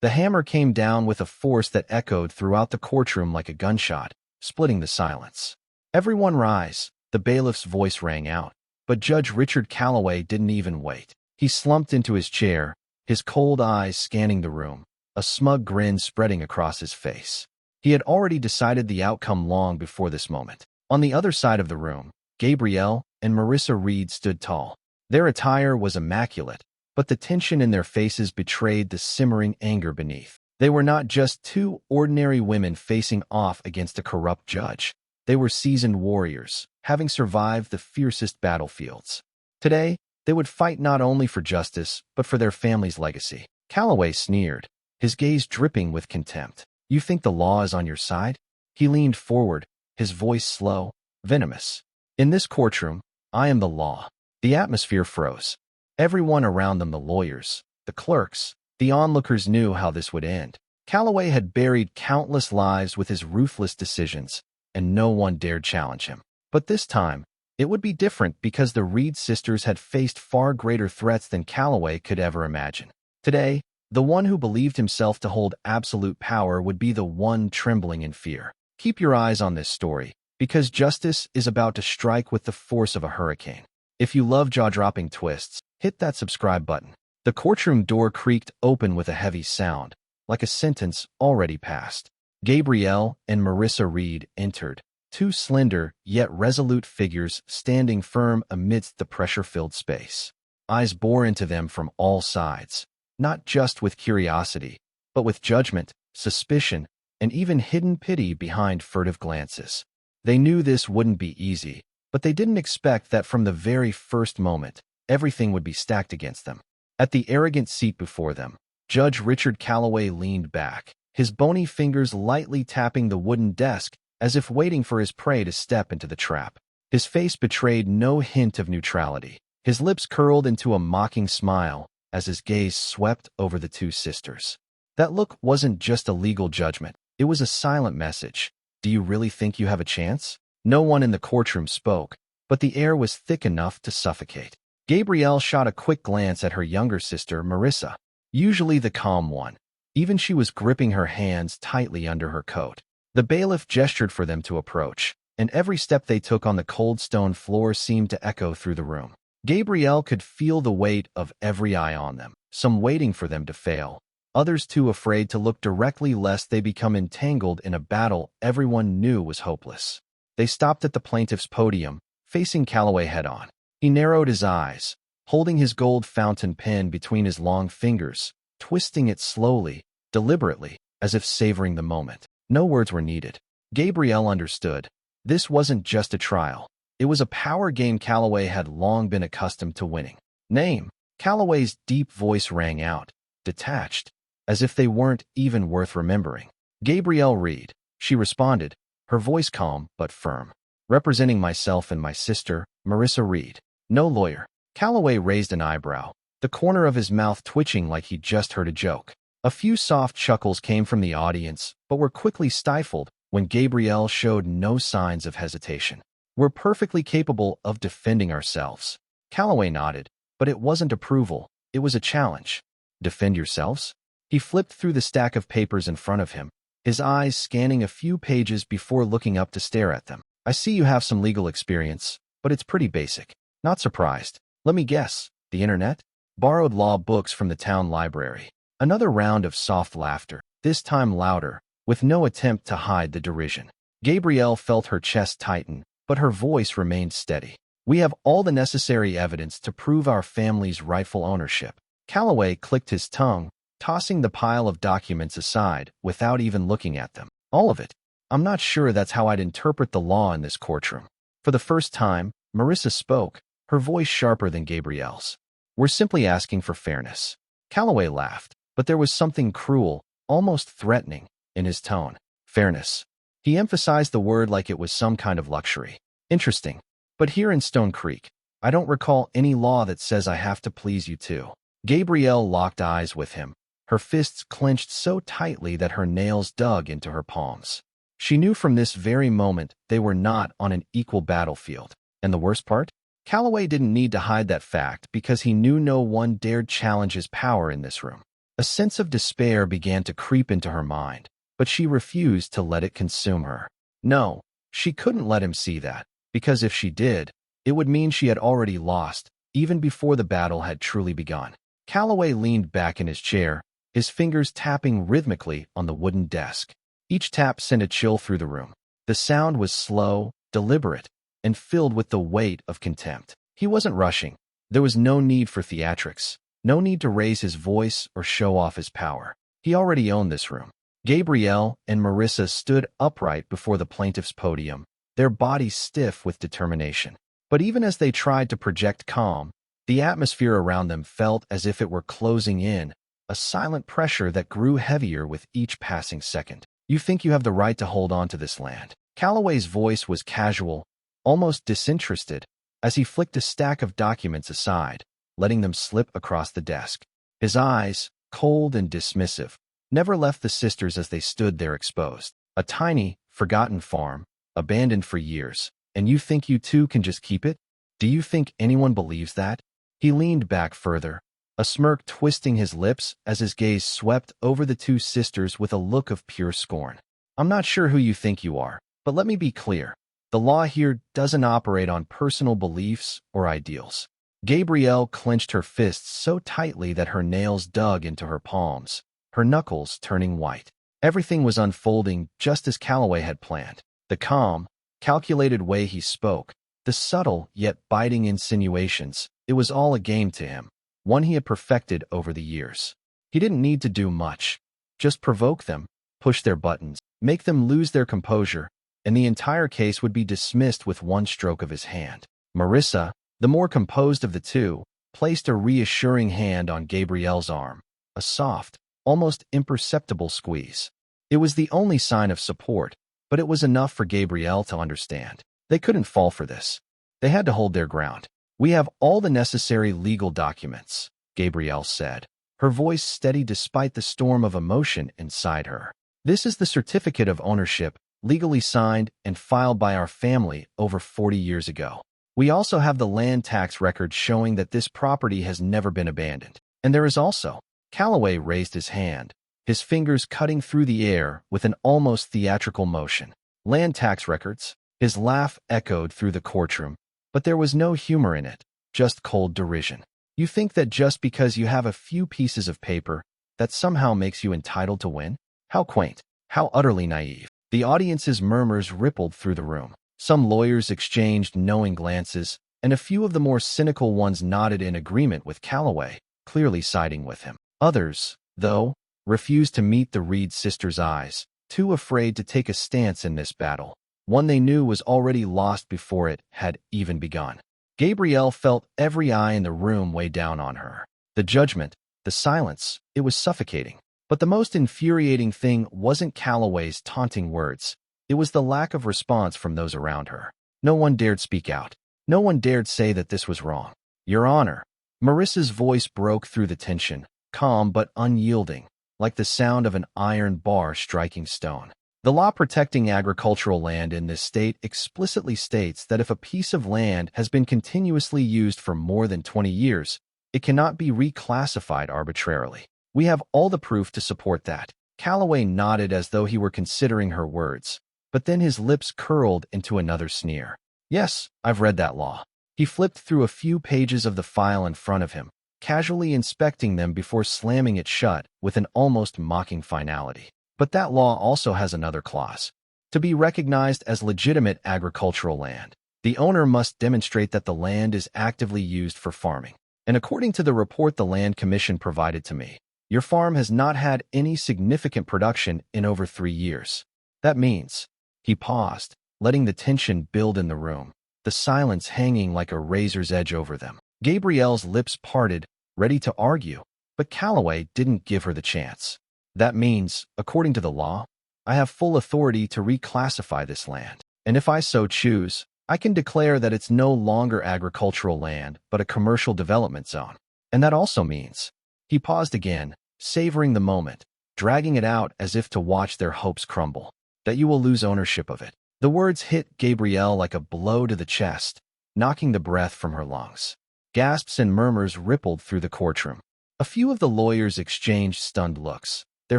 The hammer came down with a force that echoed throughout the courtroom like a gunshot, splitting the silence. "Everyone rise," the bailiff's voice rang out. But Judge Richard Calloway didn't even wait. He slumped into his chair, his cold eyes scanning the room, a smug grin spreading across his face. He had already decided the outcome long before this moment. On the other side of the room, Gabrielle and Marissa Reed stood tall. Their attire was immaculate, but the tension in their faces betrayed the simmering anger beneath. They were not just two ordinary women facing off against a corrupt judge. They were seasoned warriors, having survived the fiercest battlefields. Today, they would fight not only for justice, but for their family's legacy. Calloway sneered, his gaze dripping with contempt. "You think the law is on your side?" He leaned forward, his voice slow, venomous. "In this courtroom, I am the law." The atmosphere froze. Everyone around them, the lawyers, the clerks, the onlookers, knew how this would end. Calloway had buried countless lives with his ruthless decisions, and no one dared challenge him. But this time, it would be different because the Reed sisters had faced far greater threats than Calloway could ever imagine. Today, the one who believed himself to hold absolute power would be the one trembling in fear. Keep your eyes on this story, because justice is about to strike with the force of a hurricane. If you love jaw-dropping twists, hit that subscribe button. The courtroom door creaked open with a heavy sound, like a sentence already passed. Gabrielle and Marissa Reed entered, two slender yet resolute figures standing firm amidst the pressure-filled space. Eyes bore into them from all sides, not just with curiosity, but with judgment, suspicion, and even hidden pity behind furtive glances. They knew this wouldn't be easy, but they didn't expect that from the very first moment, everything would be stacked against them. At the arrogant seat before them, Judge Richard Calloway leaned back, his bony fingers lightly tapping the wooden desk as if waiting for his prey to step into the trap. His face betrayed no hint of neutrality. His lips curled into a mocking smile as his gaze swept over the two sisters. That look wasn't just a legal judgment. It was a silent message. Do you really think you have a chance? No one in the courtroom spoke, but the air was thick enough to suffocate. Gabrielle shot a quick glance at her younger sister, Marissa, usually the calm one. Even she was gripping her hands tightly under her coat. The bailiff gestured for them to approach, and every step they took on the cold stone floor seemed to echo through the room. Gabrielle could feel the weight of every eye on them, some waiting for them to fail, others too afraid to look directly lest they become entangled in a battle everyone knew was hopeless. They stopped at the plaintiff's podium, facing Calloway head-on. He narrowed his eyes, holding his gold fountain pen between his long fingers, twisting it slowly, deliberately, as if savoring the moment. No words were needed. Gabrielle understood. This wasn't just a trial. It was a power game Calloway had long been accustomed to winning. "Name." Calloway's deep voice rang out, detached, as if they weren't even worth remembering. "Gabrielle Reed," she responded, her voice calm but firm. "Representing myself and my sister, Marissa Reed." "No lawyer." Calloway raised an eyebrow, the corner of his mouth twitching like he'd just heard a joke. A few soft chuckles came from the audience, but were quickly stifled when Gabrielle showed no signs of hesitation. "We're perfectly capable of defending ourselves." Calloway nodded, but it wasn't approval, it was a challenge. "Defend yourselves?" He flipped through the stack of papers in front of him, his eyes scanning a few pages before looking up to stare at them. "I see you have some legal experience, but it's pretty basic." "Not surprised. Let me guess. The internet?" "Borrowed law books from the town library." Another round of soft laughter, this time louder, with no attempt to hide the derision. Gabrielle felt her chest tighten, but her voice remained steady. "We have all the necessary evidence to prove our family's rightful ownership." Calloway clicked his tongue, tossing the pile of documents aside without even looking at them. "All of it. I'm not sure that's how I'd interpret the law in this courtroom." For the first time, Marissa spoke, her voice sharper than Gabrielle's. "We're simply asking for fairness." Calloway laughed, but there was something cruel, almost threatening, in his tone. "Fairness." He emphasized the word like it was some kind of luxury. "Interesting. But here in Stone Creek, I don't recall any law that says I have to please you too." Gabrielle locked eyes with him, her fists clenched so tightly that her nails dug into her palms. She knew from this very moment they were not on an equal battlefield. And the worst part? Calloway didn't need to hide that fact because he knew no one dared challenge his power in this room. A sense of despair began to creep into her mind, but she refused to let it consume her. No, she couldn't let him see that, because if she did, it would mean she had already lost, even before the battle had truly begun. Calloway leaned back in his chair, his fingers tapping rhythmically on the wooden desk. Each tap sent a chill through the room. The sound was slow, deliberate, and filled with the weight of contempt. He wasn't rushing. There was no need for theatrics, no need to raise his voice or show off his power. He already owned this room. Gabrielle and Marissa stood upright before the plaintiff's podium, their bodies stiff with determination. But even as they tried to project calm, the atmosphere around them felt as if it were closing in, a silent pressure that grew heavier with each passing second. You think you have the right to hold on to this land. Calloway's voice was casual, almost disinterested, as he flicked a stack of documents aside, letting them slip across the desk. His eyes, cold and dismissive, never left the sisters as they stood there exposed. A tiny, forgotten farm, abandoned for years, and you think you two can just keep it? Do you think anyone believes that? He leaned back further, a smirk twisting his lips as his gaze swept over the two sisters with a look of pure scorn. I'm not sure who you think you are, but let me be clear. The law here doesn't operate on personal beliefs or ideals. Gabrielle clenched her fists so tightly that her nails dug into her palms, her knuckles turning white. Everything was unfolding just as Calloway had planned. The calm, calculated way he spoke, the subtle yet biting insinuations, it was all a game to him, one he had perfected over the years. He didn't need to do much. Just provoke them, push their buttons, make them lose their composure, and the entire case would be dismissed with one stroke of his hand. Marissa, the more composed of the two, placed a reassuring hand on Gabrielle's arm, a soft, almost imperceptible squeeze. It was the only sign of support, but it was enough for Gabrielle to understand. They couldn't fall for this. They had to hold their ground. We have all the necessary legal documents, Gabrielle said, her voice steady despite the storm of emotion inside her. This is the certificate of ownership, legally signed and filed by our family over 40 years ago. We also have the land tax record showing that this property has never been abandoned. And there is also, Calloway raised his hand, his fingers cutting through the air with an almost theatrical motion. Land tax records? His laugh echoed through the courtroom, but there was no humor in it, just cold derision. You think that just because you have a few pieces of paper, that somehow makes you entitled to win? How quaint, how utterly naive. The audience's murmurs rippled through the room. Some lawyers exchanged knowing glances, and a few of the more cynical ones nodded in agreement with Calloway, clearly siding with him. Others, though, refused to meet the Reed sisters' eyes, too afraid to take a stance in this battle, one they knew was already lost before it had even begun. Gabrielle felt every eye in the room weigh down on her. The judgment, the silence, it was suffocating. But the most infuriating thing wasn't Calloway's taunting words. It was the lack of response from those around her. No one dared speak out. No one dared say that this was wrong. Your Honor. Marissa's voice broke through the tension, calm but unyielding, like the sound of an iron bar striking stone. The law protecting agricultural land in this state explicitly states that if a piece of land has been continuously used for more than 20 years, it cannot be reclassified arbitrarily. We have all the proof to support that. Calloway nodded as though he were considering her words, but then his lips curled into another sneer. Yes, I've read that law. He flipped through a few pages of the file in front of him, casually inspecting them before slamming it shut with an almost mocking finality. But that law also has another clause. To be recognized as legitimate agricultural land, the owner must demonstrate that the land is actively used for farming. And according to the report the Land Commission provided to me, your farm has not had any significant production in over 3 years. That means, he paused, letting the tension build in the room, the silence hanging like a razor's edge over them. Gabrielle's lips parted, ready to argue, but Calloway didn't give her the chance. That means, according to the law, I have full authority to reclassify this land. And if I so choose, I can declare that it's no longer agricultural land, but a commercial development zone. And that also means, he paused again, savoring the moment, dragging it out as if to watch their hopes crumble, that you will lose ownership of it. The words hit Gabrielle like a blow to the chest, knocking the breath from her lungs. Gasps and murmurs rippled through the courtroom. A few of the lawyers exchanged stunned looks, their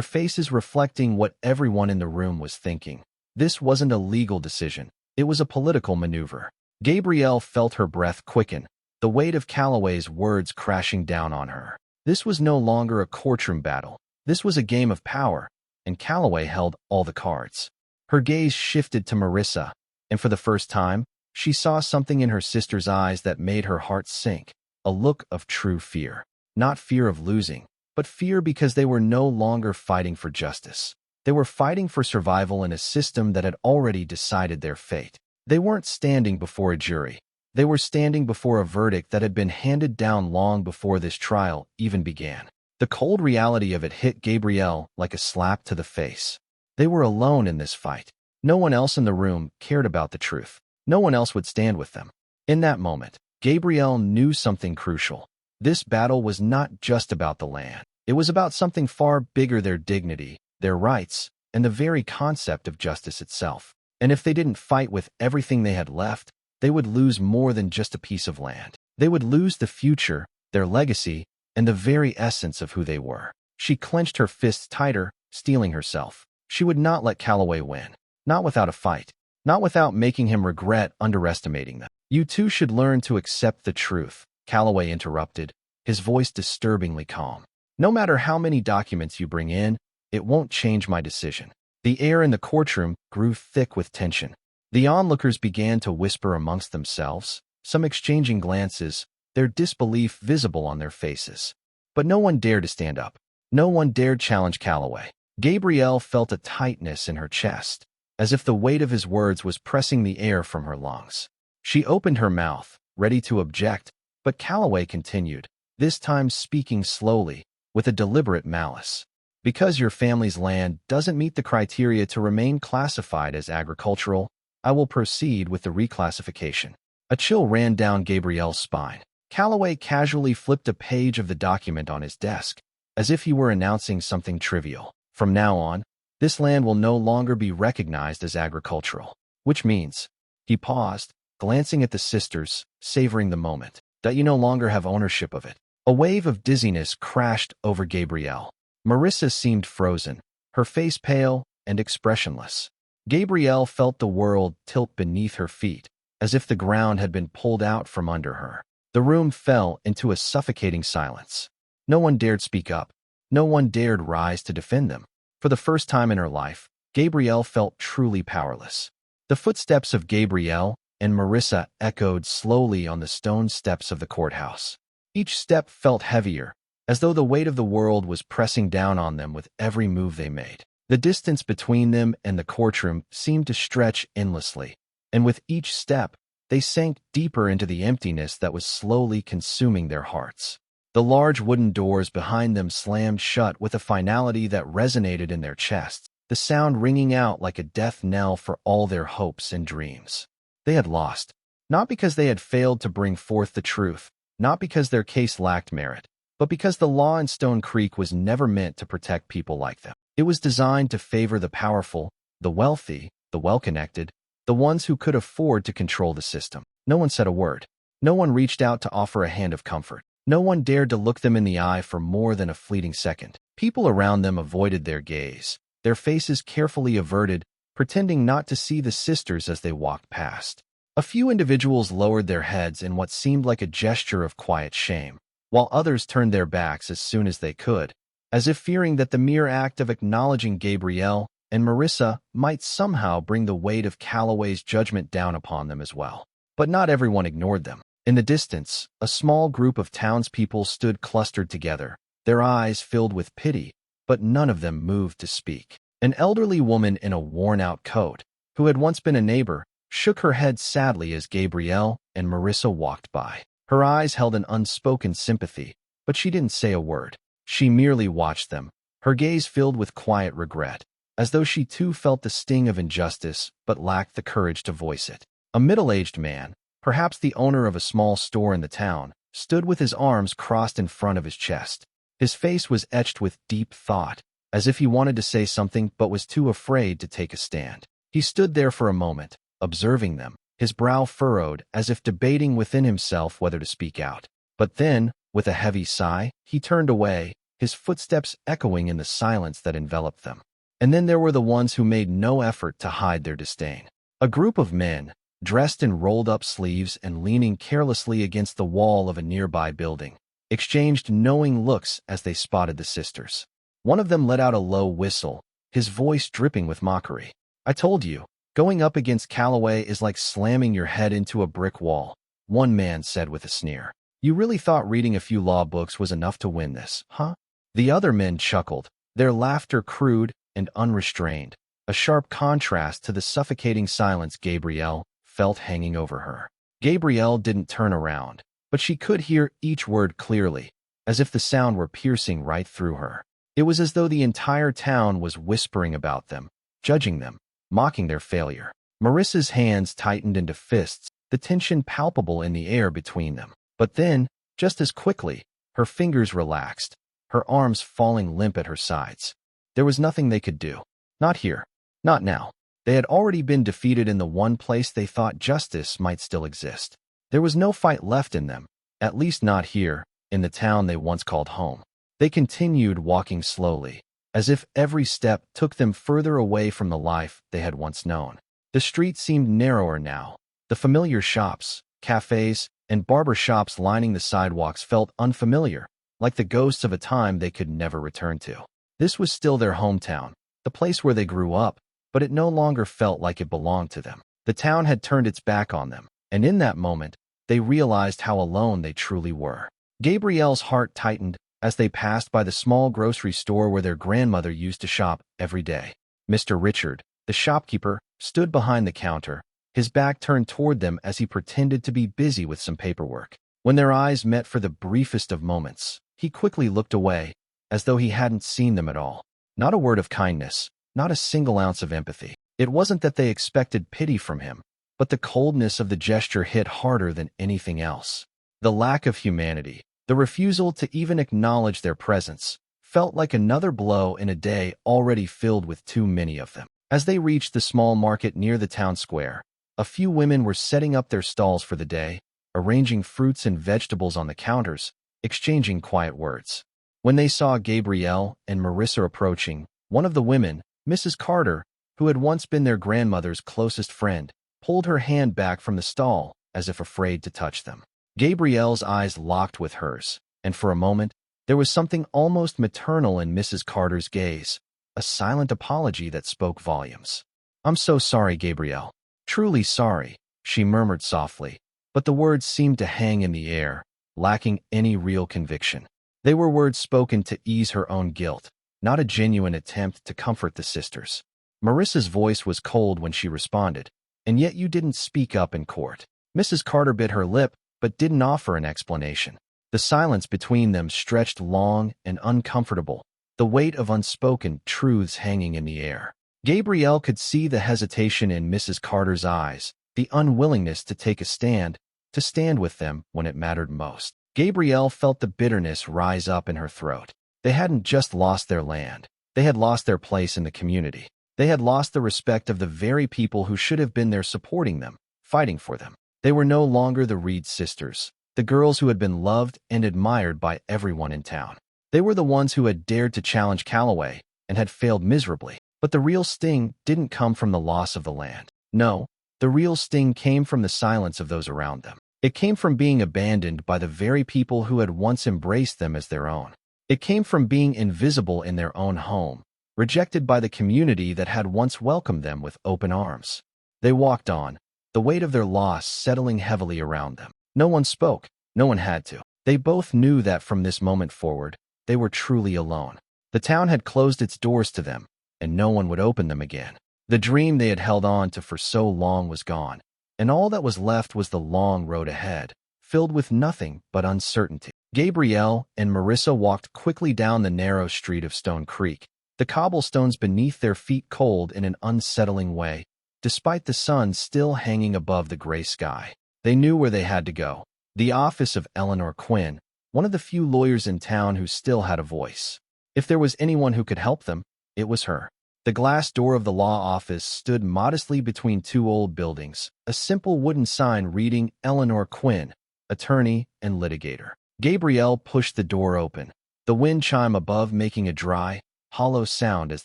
faces reflecting what everyone in the room was thinking. This wasn't a legal decision. It was a political maneuver. Gabrielle felt her breath quicken, the weight of Calloway's words crashing down on her. This was no longer a courtroom battle. This was a game of power, and Calloway held all the cards. Her gaze shifted to Marissa, and for the first time, she saw something in her sister's eyes that made her heart sink, a look of true fear. Not fear of losing, but fear because they were no longer fighting for justice. They were fighting for survival in a system that had already decided their fate. They weren't standing before a jury. They were standing before a verdict that had been handed down long before this trial even began. The cold reality of it hit Gabrielle like a slap to the face. They were alone in this fight. No one else in the room cared about the truth. No one else would stand with them. In that moment, Gabrielle knew something crucial. This battle was not just about the land. It was about something far bigger: their dignity, their rights, and the very concept of justice itself. And if they didn't fight with everything they had left, they would lose more than just a piece of land. They would lose the future, their legacy, and the very essence of who they were. She clenched her fists tighter, steeling herself. She would not let Calloway win. Not without a fight. Not without making him regret underestimating them. "You two should learn to accept the truth," Calloway interrupted, his voice disturbingly calm. "No matter how many documents you bring in, it won't change my decision." The air in the courtroom grew thick with tension. The onlookers began to whisper amongst themselves, some exchanging glances, their disbelief visible on their faces. But no one dared to stand up. No one dared challenge Calloway. Gabrielle felt a tightness in her chest, as if the weight of his words was pressing the air from her lungs. She opened her mouth, ready to object, but Calloway continued, this time speaking slowly, with a deliberate malice. "Because your family's land doesn't meet the criteria to remain classified as agricultural, I will proceed with the reclassification." A chill ran down Gabrielle's spine. Calloway casually flipped a page of the document on his desk, as if he were announcing something trivial. "From now on, this land will no longer be recognized as agricultural." "Which means," he paused, glancing at the sisters, savoring the moment, "that you no longer have ownership of it." A wave of dizziness crashed over Gabrielle. Marissa seemed frozen, her face pale and expressionless. Gabrielle felt the world tilt beneath her feet, as if the ground had been pulled out from under her. The room fell into a suffocating silence. No one dared speak up. No one dared rise to defend them. For the first time in her life, Gabrielle felt truly powerless. The footsteps of Gabrielle and Marissa echoed slowly on the stone steps of the courthouse. Each step felt heavier, as though the weight of the world was pressing down on them with every move they made. The distance between them and the courtroom seemed to stretch endlessly, and with each step, they sank deeper into the emptiness that was slowly consuming their hearts. The large wooden doors behind them slammed shut with a finality that resonated in their chests, the sound ringing out like a death knell for all their hopes and dreams. They had lost, not because they had failed to bring forth the truth, not because their case lacked merit, but because the law in Stone Creek was never meant to protect people like them. It was designed to favor the powerful, the wealthy, the well-connected, the ones who could afford to control the system. No one said a word. No one reached out to offer a hand of comfort. No one dared to look them in the eye for more than a fleeting second. People around them avoided their gaze, their faces carefully averted, pretending not to see the sisters as they walked past. A few individuals lowered their heads in what seemed like a gesture of quiet shame, while others turned their backs as soon as they could, as if fearing that the mere act of acknowledging Gabrielle and Marissa might somehow bring the weight of Calloway's judgment down upon them as well. But not everyone ignored them. In the distance, a small group of townspeople stood clustered together, their eyes filled with pity, but none of them moved to speak. An elderly woman in a worn-out coat, who had once been a neighbor, shook her head sadly as Gabrielle and Marissa walked by. Her eyes held an unspoken sympathy, but she didn't say a word. She merely watched them, her gaze filled with quiet regret, as though she too felt the sting of injustice but lacked the courage to voice it. A middle-aged man, perhaps the owner of a small store in the town, stood with his arms crossed in front of his chest. His face was etched with deep thought, as if he wanted to say something but was too afraid to take a stand. He stood there for a moment, observing them, his brow furrowed as if debating within himself whether to speak out. But then, With a heavy sigh, he turned away, his footsteps echoing in the silence that enveloped them. And then there were the ones who made no effort to hide their disdain. A group of men, dressed in rolled-up sleeves and leaning carelessly against the wall of a nearby building, exchanged knowing looks as they spotted the sisters. One of them let out a low whistle, his voice dripping with mockery. "I told you, going up against Calloway is like slamming your head into a brick wall," one man said with a sneer. "You really thought reading a few law books was enough to win this, huh?" The other men chuckled, their laughter crude and unrestrained, a sharp contrast to the suffocating silence Gabrielle felt hanging over her. Gabrielle didn't turn around, but she could hear each word clearly, as if the sound were piercing right through her. It was as though the entire town was whispering about them, judging them, mocking their failure. Marissa's hands tightened into fists, the tension palpable in the air between them. But then, just as quickly, her fingers relaxed, her arms falling limp at her sides. There was nothing they could do. Not here. Not now. They had already been defeated in the one place they thought justice might still exist. There was no fight left in them, at least not here, in the town they once called home. They continued walking slowly, as if every step took them further away from the life they had once known. The street seemed narrower now. The familiar shops, cafes, and barber shops lining the sidewalks felt unfamiliar, like the ghosts of a time they could never return to. This was still their hometown, the place where they grew up, but it no longer felt like it belonged to them. The town had turned its back on them, and in that moment, they realized how alone they truly were. Gabrielle's heart tightened as they passed by the small grocery store where their grandmother used to shop every day. Mr. Richard, the shopkeeper, stood behind the counter, his back turned toward them as he pretended to be busy with some paperwork. When their eyes met for the briefest of moments, he quickly looked away, as though he hadn't seen them at all. Not a word of kindness, not a single ounce of empathy. It wasn't that they expected pity from him, but the coldness of the gesture hit harder than anything else. The lack of humanity, the refusal to even acknowledge their presence, felt like another blow in a day already filled with too many of them. As they reached the small market near the town square, a few women were setting up their stalls for the day, arranging fruits and vegetables on the counters, exchanging quiet words. When they saw Gabrielle and Marissa approaching, one of the women, Mrs. Carter, who had once been their grandmother's closest friend, pulled her hand back from the stall as if afraid to touch them. Gabrielle's eyes locked with hers, and for a moment, there was something almost maternal in Mrs. Carter's gaze, a silent apology that spoke volumes. "I'm so sorry, Gabrielle. Truly sorry," she murmured softly, but the words seemed to hang in the air, lacking any real conviction. They were words spoken to ease her own guilt, not a genuine attempt to comfort the sisters. Marissa's voice was cold when she responded, "And yet you didn't speak up in court." Mrs. Carter bit her lip, but didn't offer an explanation. The silence between them stretched long and uncomfortable, the weight of unspoken truths hanging in the air. Gabrielle could see the hesitation in Mrs. Carter's eyes, the unwillingness to take a stand, to stand with them when it mattered most. Gabrielle felt the bitterness rise up in her throat. They hadn't just lost their land. They had lost their place in the community. They had lost the respect of the very people who should have been there supporting them, fighting for them. They were no longer the Reed sisters, the girls who had been loved and admired by everyone in town. They were the ones who had dared to challenge Calloway and had failed miserably. But the real sting didn't come from the loss of the land. No, the real sting came from the silence of those around them. It came from being abandoned by the very people who had once embraced them as their own. It came from being invisible in their own home, rejected by the community that had once welcomed them with open arms. They walked on, the weight of their loss settling heavily around them. No one spoke. No one had to. They both knew that from this moment forward, they were truly alone. The town had closed its doors to them, and no one would open them again. The dream they had held on to for so long was gone, and all that was left was the long road ahead, filled with nothing but uncertainty. Gabrielle and Marissa walked quickly down the narrow street of Stone Creek, the cobblestones beneath their feet cold in an unsettling way, despite the sun still hanging above the gray sky. They knew where they had to go, the office of Eleanor Quinn, one of the few lawyers in town who still had a voice. If there was anyone who could help them, it was her. The glass door of the law office stood modestly between two old buildings, a simple wooden sign reading Eleanor Quinn, attorney and litigator. Gabrielle pushed the door open, the wind chime above making a dry, hollow sound as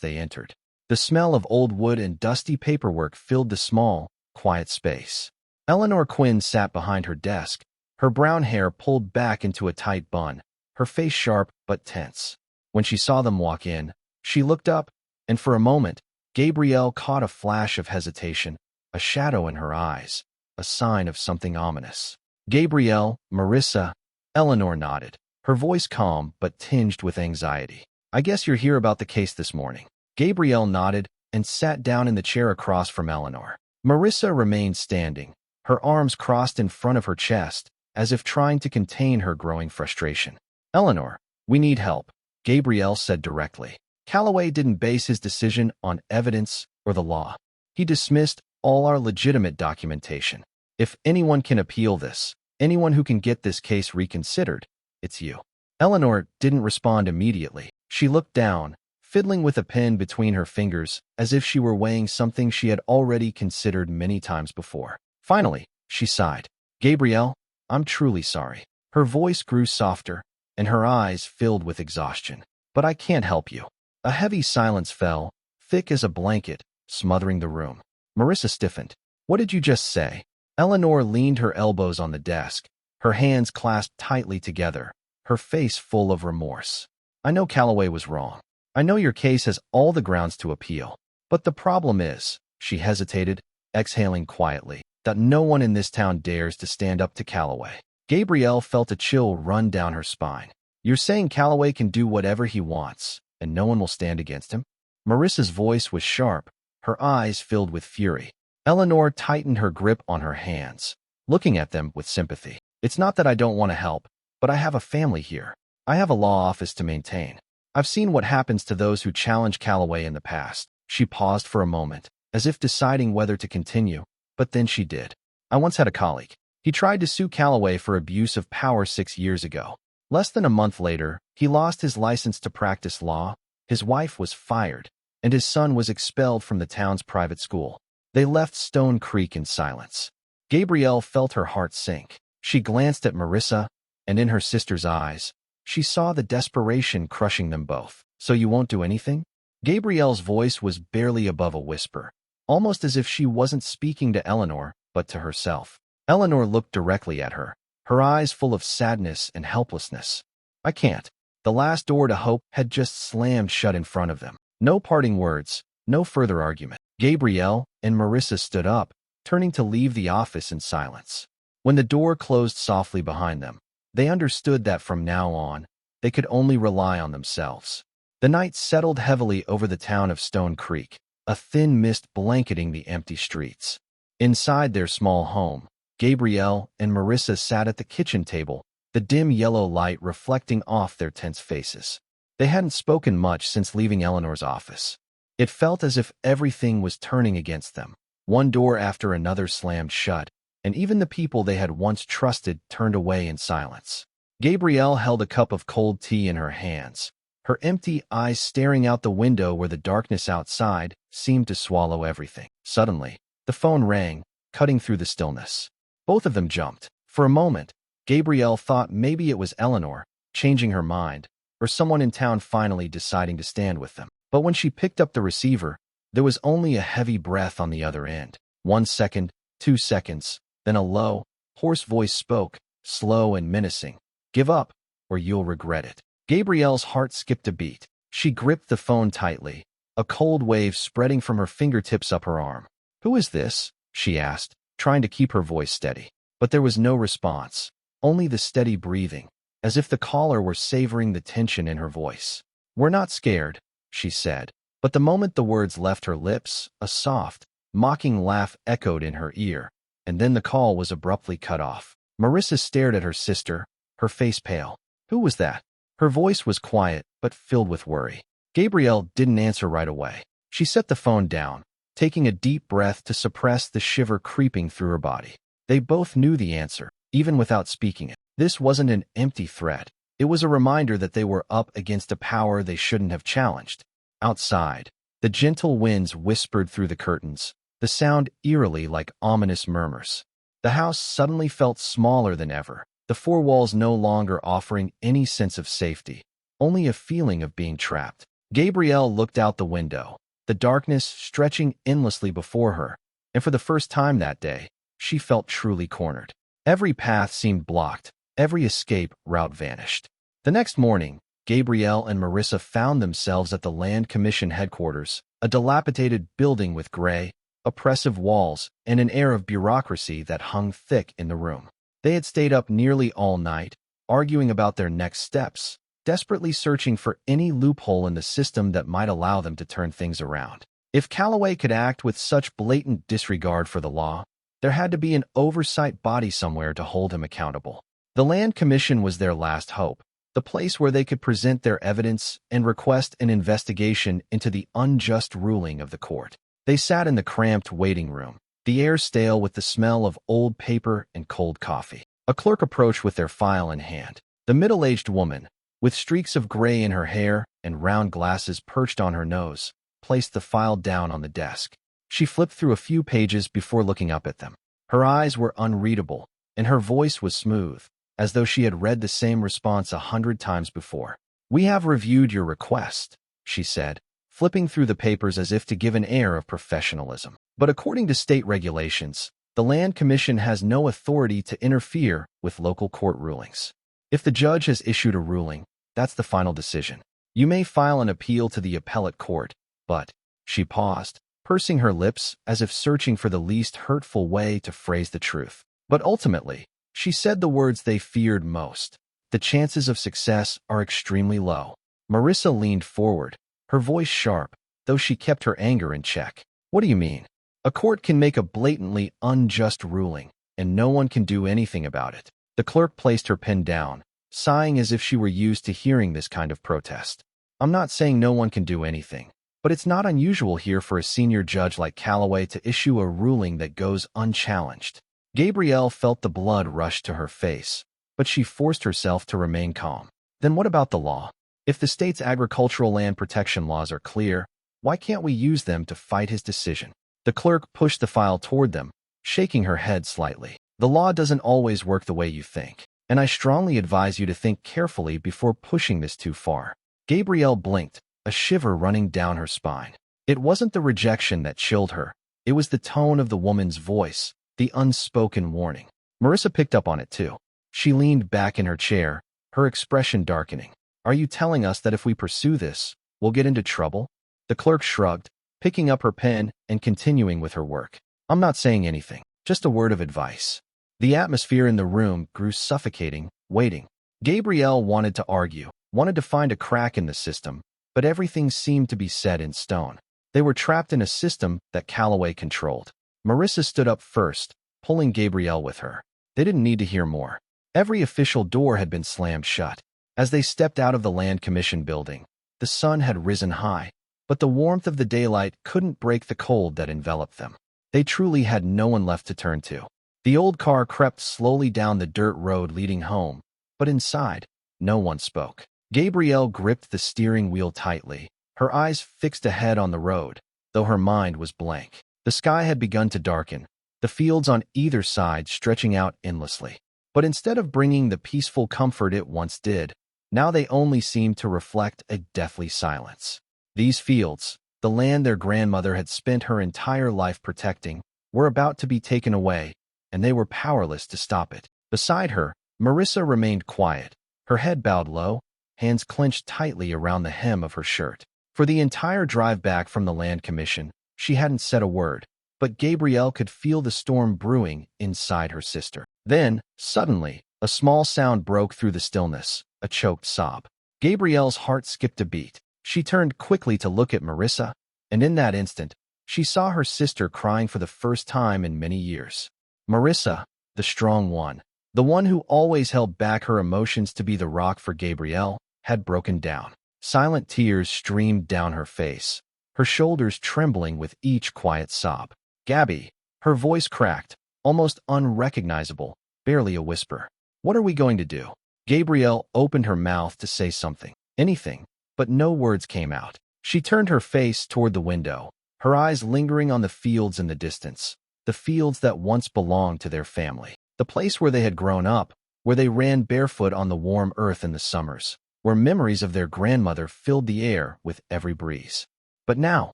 they entered. The smell of old wood and dusty paperwork filled the small, quiet space. Eleanor Quinn sat behind her desk, her brown hair pulled back into a tight bun, her face sharp but tense. When she saw them walk in, she looked up, and for a moment, Gabrielle caught a flash of hesitation, a shadow in her eyes, a sign of something ominous. "Gabrielle, Marissa," Eleanor nodded, her voice calm but tinged with anxiety. "I guess you're here about the case this morning." Gabrielle nodded and sat down in the chair across from Eleanor. Marissa remained standing, her arms crossed in front of her chest, as if trying to contain her growing frustration. "Eleanor, we need help," Gabrielle said directly. Calloway didn't base his decision on evidence or the law. He dismissed all our legitimate documentation. "If anyone can appeal this, anyone who can get this case reconsidered, it's you." Eleanor didn't respond immediately. She looked down, fiddling with a pen between her fingers as if she were weighing something she had already considered many times before. Finally, she sighed. "Gabrielle, I'm truly sorry." Her voice grew softer, and her eyes filled with exhaustion. "But I can't help you." A heavy silence fell, thick as a blanket, smothering the room. Marissa stiffened. "What did you just say?" Eleanor leaned her elbows on the desk, her hands clasped tightly together, her face full of remorse. "I know Calloway was wrong. I know your case has all the grounds to appeal. But the problem is," she hesitated, exhaling quietly, "that no one in this town dares to stand up to Calloway." Gabrielle felt a chill run down her spine. "You're saying Calloway can do whatever he wants, and no one will stand against him?" Marissa's voice was sharp, her eyes filled with fury. Eleanor tightened her grip on her hands, looking at them with sympathy. "It's not that I don't want to help, but I have a family here. I have a law office to maintain. I've seen what happens to those who challenge Calloway in the past." She paused for a moment, as if deciding whether to continue, but then she did. "I once had a colleague. He tried to sue Calloway for abuse of power 6 years ago. Less than a month later, he lost his license to practice law, his wife was fired, and his son was expelled from the town's private school. They left Stone Creek in silence." Gabrielle felt her heart sink. She glanced at Marissa, and in her sister's eyes, she saw the desperation crushing them both. "So you won't do anything?" Gabrielle's voice was barely above a whisper, almost as if she wasn't speaking to Eleanor, but to herself. Eleanor looked directly at her, her eyes full of sadness and helplessness. "I can't." The last door to hope had just slammed shut in front of them. No parting words, no further argument. Gabrielle and Marissa stood up, turning to leave the office in silence. When the door closed softly behind them, they understood that from now on, they could only rely on themselves. The night settled heavily over the town of Stone Creek, a thin mist blanketing the empty streets. Inside their small home, Gabrielle and Marissa sat at the kitchen table, the dim yellow light reflecting off their tense faces. They hadn't spoken much since leaving Eleanor's office. It felt as if everything was turning against them. One door after another slammed shut, and even the people they had once trusted turned away in silence. Gabrielle held a cup of cold tea in her hands, her empty eyes staring out the window where the darkness outside seemed to swallow everything. Suddenly, the phone rang, cutting through the stillness. Both of them jumped. For a moment, Gabrielle thought maybe it was Eleanor, changing her mind, or someone in town finally deciding to stand with them. But when she picked up the receiver, there was only a heavy breath on the other end. 1 second, 2 seconds, then a low, hoarse voice spoke, slow and menacing. "Give up, or you'll regret it." Gabrielle's heart skipped a beat. She gripped the phone tightly, a cold wave spreading from her fingertips up her arm. "Who is this?" she asked, trying to keep her voice steady. But there was no response, only the steady breathing, as if the caller were savoring the tension in her voice. "We're not scared," she said. But the moment the words left her lips, a soft, mocking laugh echoed in her ear, and then the call was abruptly cut off. Marissa stared at her sister, her face pale. "Who was that?" Her voice was quiet, but filled with worry. Gabrielle didn't answer right away. She set the phone down, taking a deep breath to suppress the shiver creeping through her body. They both knew the answer, even without speaking it. This wasn't an empty threat. It was a reminder that they were up against a power they shouldn't have challenged. Outside, the gentle winds whispered through the curtains, the sound eerily like ominous murmurs. The house suddenly felt smaller than ever, the four walls no longer offering any sense of safety, only a feeling of being trapped. Gabrielle looked out the window, the darkness stretching endlessly before her, and for the first time that day, she felt truly cornered. Every path seemed blocked, every escape route vanished. The next morning, Gabrielle and Marissa found themselves at the Land Commission headquarters, a dilapidated building with gray, oppressive walls and an air of bureaucracy that hung thick in the room. They had stayed up nearly all night, arguing about their next steps, desperately searching for any loophole in the system that might allow them to turn things around. If Calloway could act with such blatant disregard for the law, there had to be an oversight body somewhere to hold him accountable. The Land Commission was their last hope, the place where they could present their evidence and request an investigation into the unjust ruling of the court. They sat in the cramped waiting room, the air stale with the smell of old paper and cold coffee. A clerk approached with their file in hand. The middle-aged woman, with streaks of gray in her hair and round glasses perched on her nose, placed the file down on the desk. She flipped through a few pages before looking up at them. Her eyes were unreadable, and her voice was smooth, as though she had read the same response 100 times before. "We have reviewed your request," she said, flipping through the papers as if to give an air of professionalism. "But according to state regulations, the Land Commission has no authority to interfere with local court rulings. If the judge has issued a ruling, that's the final decision. You may file an appeal to the appellate court, but—" She paused, pursing her lips as if searching for the least hurtful way to phrase the truth. "But ultimately," she said the words they feared most, "the chances of success are extremely low." Marissa leaned forward, her voice sharp, though she kept her anger in check. "What do you mean? A court can make a blatantly unjust ruling, and no one can do anything about it." The clerk placed her pen down, sighing as if she were used to hearing this kind of protest. "I'm not saying no one can do anything, but it's not unusual here for a senior judge like Calloway to issue a ruling that goes unchallenged." Gabrielle felt the blood rush to her face, but she forced herself to remain calm. "Then what about the law? If the state's agricultural land protection laws are clear, why can't we use them to fight his decision?" The clerk pushed the file toward them, shaking her head slightly. "The law doesn't always work the way you think, and I strongly advise you to think carefully before pushing this too far." Gabrielle blinked, a shiver running down her spine. It wasn't the rejection that chilled her, it was the tone of the woman's voice, the unspoken warning. Marissa picked up on it too. She leaned back in her chair, her expression darkening. "Are you telling us that if we pursue this, we'll get into trouble?" The clerk shrugged, picking up her pen and continuing with her work. "I'm not saying anything, just a word of advice." The atmosphere in the room grew suffocating, waiting. Gabrielle wanted to argue, wanted to find a crack in the system, but everything seemed to be set in stone. They were trapped in a system that Calloway controlled. Marissa stood up first, pulling Gabrielle with her. They didn't need to hear more. Every official door had been slammed shut. As they stepped out of the Land Commission building, the sun had risen high, but the warmth of the daylight couldn't break the cold that enveloped them. They truly had no one left to turn to. The old car crept slowly down the dirt road leading home, but inside, no one spoke. Gabrielle gripped the steering wheel tightly, her eyes fixed ahead on the road, though her mind was blank. The sky had begun to darken, the fields on either side stretching out endlessly. But instead of bringing the peaceful comfort it once did, now they only seemed to reflect a deathly silence. These fields, the land their grandmother had spent her entire life protecting, were about to be taken away, and they were powerless to stop it. Beside her, Marissa remained quiet, her head bowed low, hands clenched tightly around the hem of her shirt. For the entire drive back from the Land Commission, she hadn't said a word, but Gabrielle could feel the storm brewing inside her sister. Then, suddenly, a small sound broke through the stillness, a choked sob. Gabrielle's heart skipped a beat. She turned quickly to look at Marissa, and in that instant, she saw her sister crying for the first time in many years. Marissa, the strong one, the one who always held back her emotions to be the rock for Gabrielle, had broken down. Silent tears streamed down her face, her shoulders trembling with each quiet sob. "Gabby," her voice cracked, almost unrecognizable, barely a whisper. "What are we going to do?" Gabrielle opened her mouth to say something, anything, but no words came out. She turned her face toward the window, her eyes lingering on the fields in the distance, the fields that once belonged to their family, the place where they had grown up, where they ran barefoot on the warm earth in the summers, where memories of their grandmother filled the air with every breeze. But now,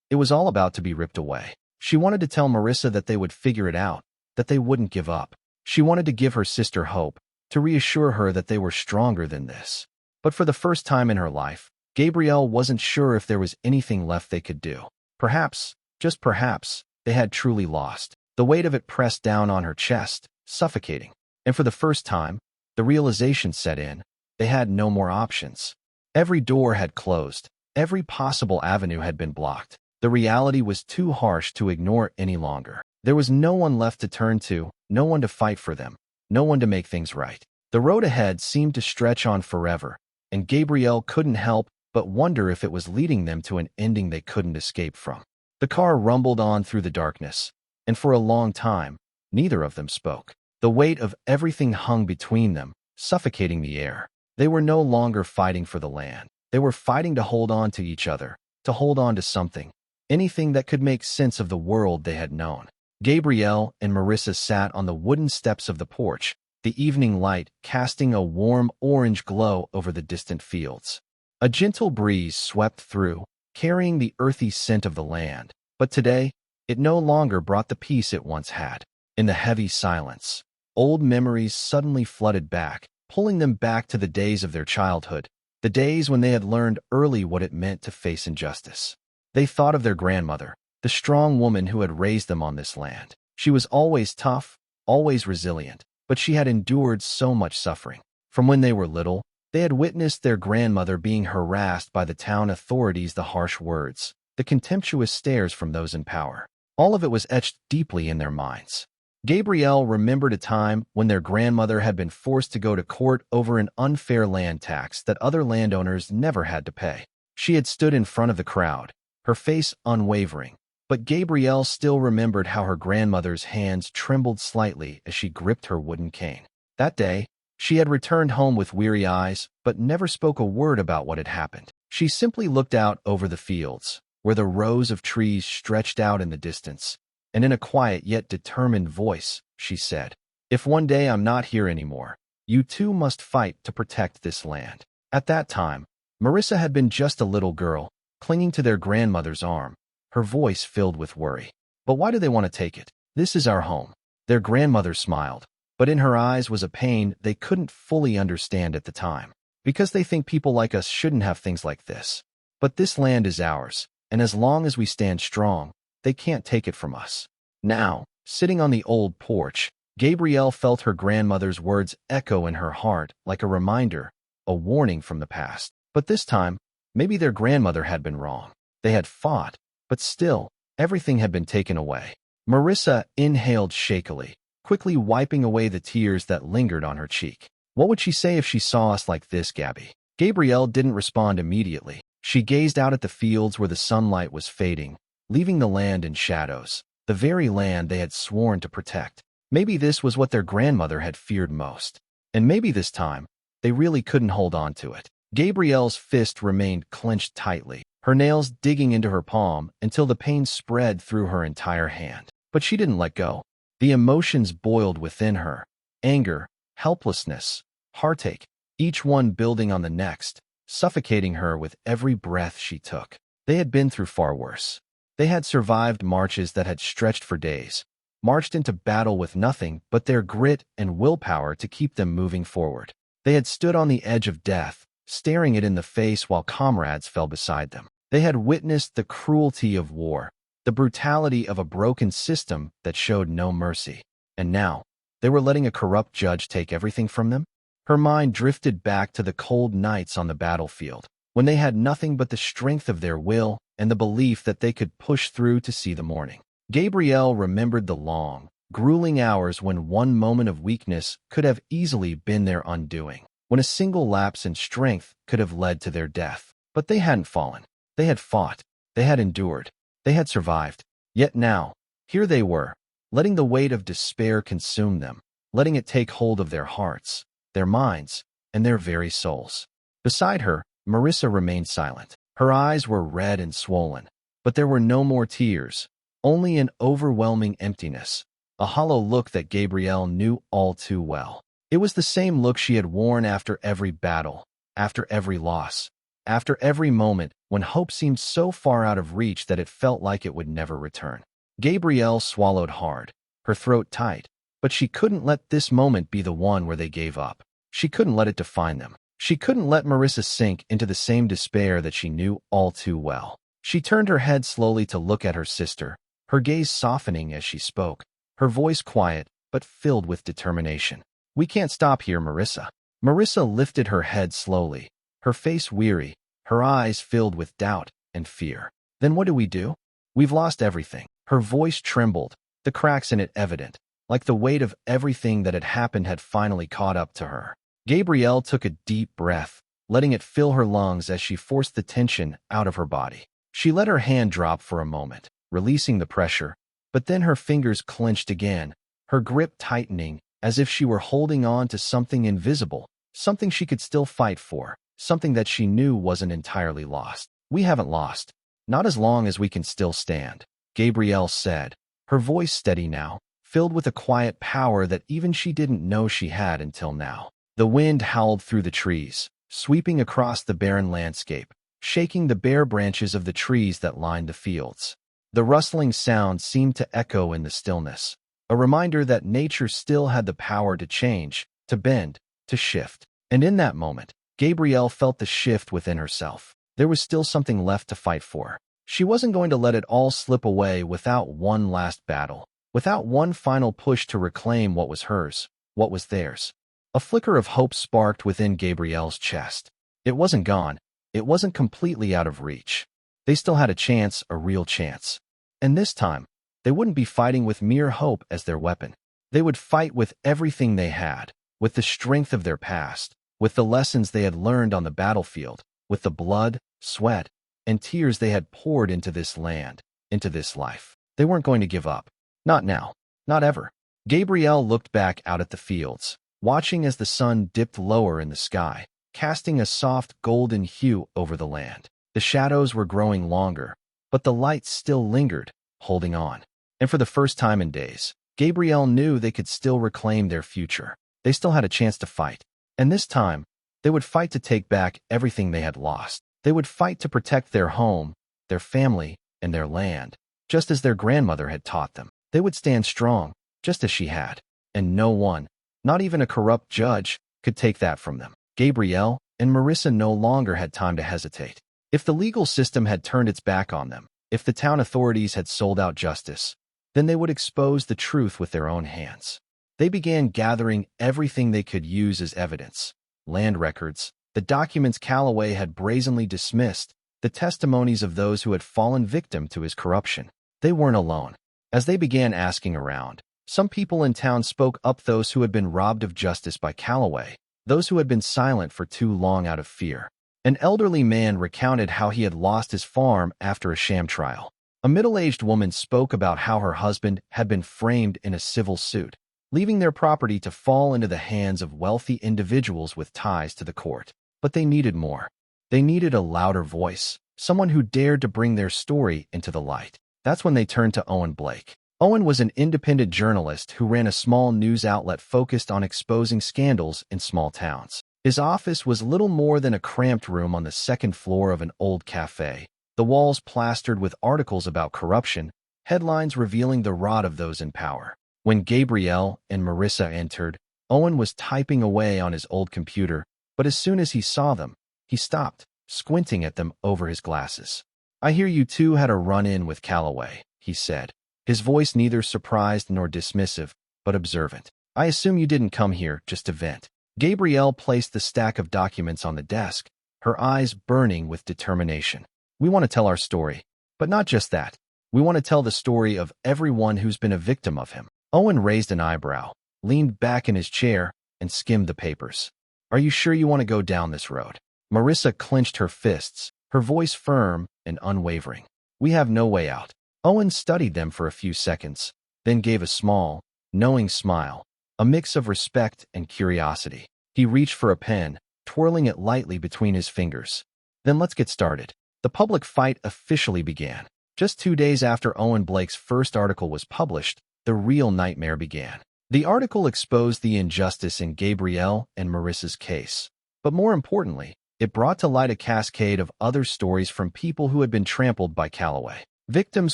it was all about to be ripped away. She wanted to tell Marissa that they would figure it out, that they wouldn't give up. She wanted to give her sister hope, to reassure her that they were stronger than this. But for the first time in her life, Gabrielle wasn't sure if there was anything left they could do. Perhaps, just perhaps, they had truly lost. The weight of it pressed down on her chest, suffocating. And for the first time, the realization set in. They had no more options. Every door had closed. Every possible avenue had been blocked. The reality was too harsh to ignore any longer. There was no one left to turn to, no one to fight for them, no one to make things right. The road ahead seemed to stretch on forever, and Gabrielle couldn't help but wonder if it was leading them to an ending they couldn't escape from. The car rumbled on through the darkness, and for a long time, neither of them spoke. The weight of everything hung between them, suffocating the air. They were no longer fighting for the land. They were fighting to hold on to each other, to hold on to something, anything that could make sense of the world they had known. Gabrielle and Marissa sat on the wooden steps of the porch, the evening light casting a warm orange glow over the distant fields. A gentle breeze swept through, carrying the earthy scent of the land, but today, it no longer brought the peace it once had. In the heavy silence, old memories suddenly flooded back, pulling them back to the days of their childhood, the days when they had learned early what it meant to face injustice. They thought of their grandmother, the strong woman who had raised them on this land. She was always tough, always resilient, but she had endured so much suffering. From when they were little, they had witnessed their grandmother being harassed by the town authorities, the harsh words, the contemptuous stares from those in power. All of it was etched deeply in their minds. Gabrielle remembered a time when their grandmother had been forced to go to court over an unfair land tax that other landowners never had to pay. She had stood in front of the crowd, her face unwavering, but Gabrielle still remembered how her grandmother's hands trembled slightly as she gripped her wooden cane. That day, she had returned home with weary eyes, but never spoke a word about what had happened. She simply looked out over the fields, where the rows of trees stretched out in the distance, and in a quiet yet determined voice, she said, "If one day I'm not here anymore, you too must fight to protect this land." At that time, Marissa had been just a little girl, clinging to their grandmother's arm, her voice filled with worry. "But why do they want to take it? This is our home." Their grandmother smiled, but in her eyes was a pain they couldn't fully understand at the time. "Because they think people like us shouldn't have things like this. But this land is ours, and as long as we stand strong, they can't take it from us." Now, sitting on the old porch, Gabrielle felt her grandmother's words echo in her heart like a reminder, a warning from the past. But this time, maybe their grandmother had been wrong. They had fought, but still, everything had been taken away. Marissa inhaled shakily, quickly wiping away the tears that lingered on her cheek. "What would she say if she saw us like this, Gabby?" Gabrielle didn't respond immediately. She gazed out at the fields where the sunlight was fading, leaving the land in shadows, the very land they had sworn to protect. Maybe this was what their grandmother had feared most. And maybe this time, they really couldn't hold on to it. Gabrielle's fist remained clenched tightly, her nails digging into her palm until the pain spread through her entire hand. But she didn't let go. The emotions boiled within her, anger, helplessness, heartache, each one building on the next, suffocating her with every breath she took. They had been through far worse. They had survived marches that had stretched for days, marched into battle with nothing but their grit and willpower to keep them moving forward. They had stood on the edge of death, staring it in the face while comrades fell beside them. They had witnessed the cruelty of war, the brutality of a broken system that showed no mercy. And now, they were letting a corrupt judge take everything from them? Her mind drifted back to the cold nights on the battlefield, when they had nothing but the strength of their will and the belief that they could push through to see the morning. Gabrielle remembered the long, grueling hours when one moment of weakness could have easily been their undoing, when a single lapse in strength could have led to their death. But they hadn't fallen. They had fought. They had endured. They had survived. Yet now, here they were, letting the weight of despair consume them, letting it take hold of their hearts, their minds, and their very souls. Beside her, Marissa remained silent. Her eyes were red and swollen, but there were no more tears, only an overwhelming emptiness, a hollow look that Gabrielle knew all too well. It was the same look she had worn after every battle, after every loss, after every moment when hope seemed so far out of reach that it felt like it would never return. Gabrielle swallowed hard, her throat tight, but she couldn't let this moment be the one where they gave up. She couldn't let it define them. She couldn't let Marissa sink into the same despair that she knew all too well. She turned her head slowly to look at her sister, her gaze softening as she spoke, her voice quiet but filled with determination. "We can't stop here, Marissa." Marissa lifted her head slowly, her face weary, her eyes filled with doubt and fear. "Then what do we do? We've lost everything." Her voice trembled, the cracks in it evident, like the weight of everything that had happened had finally caught up to her. Gabrielle took a deep breath, letting it fill her lungs as she forced the tension out of her body. She let her hand drop for a moment, releasing the pressure, but then her fingers clenched again, her grip tightening, as if she were holding on to something invisible, something she could still fight for, something that she knew wasn't entirely lost. "We haven't lost. Not as long as we can still stand," Gabrielle said, her voice steady now, filled with a quiet power that even she didn't know she had until now. The wind howled through the trees, sweeping across the barren landscape, shaking the bare branches of the trees that lined the fields. The rustling sound seemed to echo in the stillness, a reminder that nature still had the power to change, to bend, to shift. And in that moment, Gabrielle felt the shift within herself. There was still something left to fight for. She wasn't going to let it all slip away without one last battle, without one final push to reclaim what was hers, what was theirs. A flicker of hope sparked within Gabrielle's chest. It wasn't gone. It wasn't completely out of reach. They still had a chance, a real chance. And this time, they wouldn't be fighting with mere hope as their weapon. They would fight with everything they had, with the strength of their past, with the lessons they had learned on the battlefield, with the blood, sweat, and tears they had poured into this land, into this life. They weren't going to give up. Not now. Not ever. Gabrielle looked back out at the fields, watching as the sun dipped lower in the sky, casting a soft golden hue over the land. The shadows were growing longer, but the light still lingered, holding on. And for the first time in days, Gabrielle knew they could still reclaim their future. They still had a chance to fight. And this time, they would fight to take back everything they had lost. They would fight to protect their home, their family, and their land, just as their grandmother had taught them. They would stand strong, just as she had. And no one, not even a corrupt judge, could take that from them. Gabrielle and Marissa no longer had time to hesitate. If the legal system had turned its back on them, if the town authorities had sold out justice, then they would expose the truth with their own hands. They began gathering everything they could use as evidence. Land records, the documents Calloway had brazenly dismissed, the testimonies of those who had fallen victim to his corruption. They weren't alone. As they began asking around, some people in town spoke up, those who had been robbed of justice by Calloway, those who had been silent for too long out of fear. An elderly man recounted how he had lost his farm after a sham trial. A middle-aged woman spoke about how her husband had been framed in a civil suit, leaving their property to fall into the hands of wealthy individuals with ties to the court. But they needed more. They needed a louder voice, someone who dared to bring their story into the light. That's when they turned to Owen Blake. Owen was an independent journalist who ran a small news outlet focused on exposing scandals in small towns. His office was little more than a cramped room on the second floor of an old cafe, the walls plastered with articles about corruption, headlines revealing the rot of those in power. When Gabrielle and Marissa entered, Owen was typing away on his old computer, but as soon as he saw them, he stopped, squinting at them over his glasses. "I hear you two had a run-in with Calloway," he said, his voice neither surprised nor dismissive, but observant. "I assume you didn't come here just to vent." Gabrielle placed the stack of documents on the desk, her eyes burning with determination. "We want to tell our story, but not just that. We want to tell the story of everyone who's been a victim of him." Owen raised an eyebrow, leaned back in his chair, and skimmed the papers. "Are you sure you want to go down this road?" Marissa clenched her fists, her voice firm and unwavering. "We have no way out." Owen studied them for a few seconds, then gave a small, knowing smile, a mix of respect and curiosity. He reached for a pen, twirling it lightly between his fingers. "Then let's get started." The public fight officially began. Just 2 days after Owen Blake's first article was published, the real nightmare began. The article exposed the injustice in Gabrielle and Marissa's case. But more importantly, it brought to light a cascade of other stories from people who had been trampled by Calloway. Victims